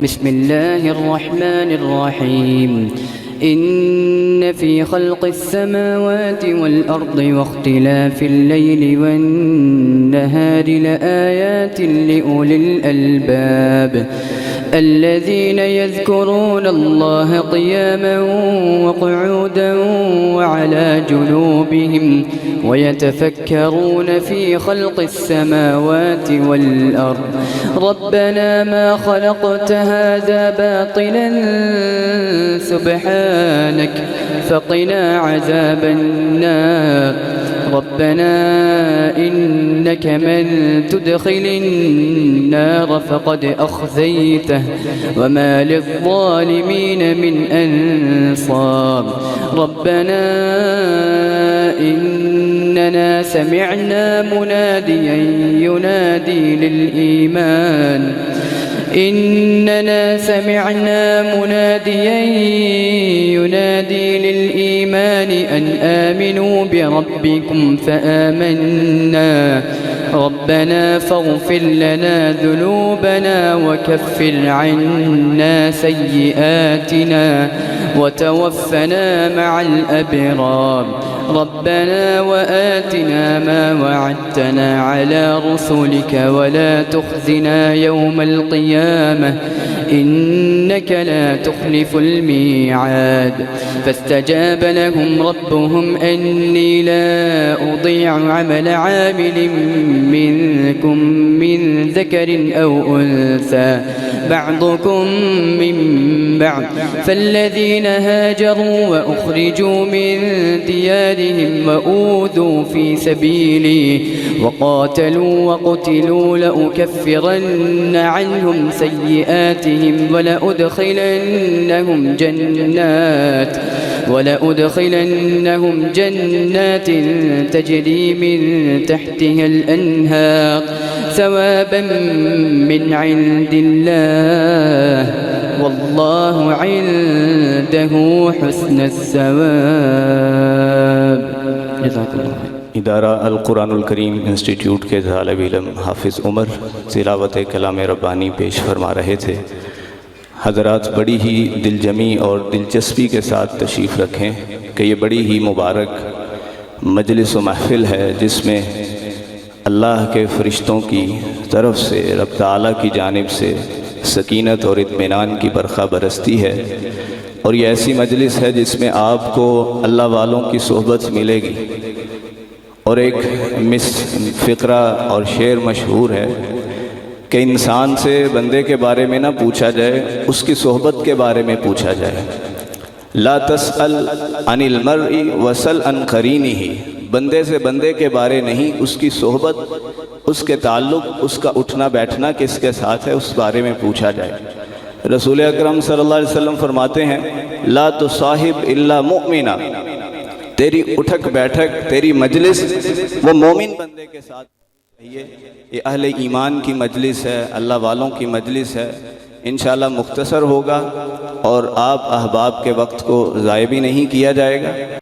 بسم الله الرحمن الرحيم. إن في خلق السماوات والأرض واختلاف الليل والنهار لآيات لأولي الألباب الذين يذكرون الله قياما وقعودا وعلى جنوبهم ويتفكرون في خلق السماوات والأرض ربنا ما خلقت هذا باطلا سبحانك فقنا عذاب النار ربنا إنك من تدخل النار فقد أخزيته وما للظالمين من أنصار ربنا إننا سمعنا مناديا ينادي للإيمان أن آمنوا بربكم فآمنا ربنا فاغفر لنا ذنوبنا وكفر عنا سيئاتنا وتوفنا مع الأبرار ربنا وآتنا ما وعدتنا على رسلك ولا تخزنا يوم القيامة إنك لا تخلف الميعاد فاستجاب لهم ربهم أني لا أضيع عمل عامل منكم من ذكر أو أنثى بعضكم من بعض فالذين هاجروا وأخرجوا من ديارهم وأوذوا في سبيلي وقاتلوا وقتلوا لأكفرن عنهم سيئاتهم ولأدخلنهم جنات تجري من تحتها الأنهار ثوابا من عند الله والله عنده حسن الثواب جزاك الله خير। इदारा अल कुरानुल करीम इंस्टीट्यूट के तालिब इल्म हाफिज़ उमर तिलावत कलाम रब्बानी पेश फरमा रहे थे। हज़रात बड़ी ही दिलजमी और दिलचस्पी के साथ तशरीफ़ रखें कि ये बड़ी ही मुबारक मजलिस व महफ़िल है जिसमें अल्लाह के फ़रिश्तों की तरफ से रब ताला की जानिब से सकीनत और इत्मीनान की बरखा बरसती है और ये ऐसी मजलिस है जिसमें आपको अल्लाह वालों की सोहबत मिलेगी। और एक फ़िक्रा और शेर मशहूर है कि इंसान से बंदे के बारे में ना पूछा जाए, उसकी सोहबत के बारे में पूछा जाए। ला तसअल अनिल मर्इ वसल अन क़रीनिही, बंदे से बंदे के बारे नहीं, उसकी सोहबत, उसके ताल्लुक़, उसका उठना बैठना किसके साथ है उस बारे में पूछा जाए। रसूल अकरम सल्लल्लाहु अलैहि वसल्लम फरमाते हैं ला तुसाहिब इल्ला मुमिना, तेरी उठक बैठक तेरी मजलिस वो मोमिन बंदे के साथ। ये अहले ईमान की मजलिस है, अल्लाह वालों की मजलिस है। इंशाअल्लाह मुख्तसर होगा और आप अहबाब के वक्त को ज़ाय भी नहीं किया जाएगा।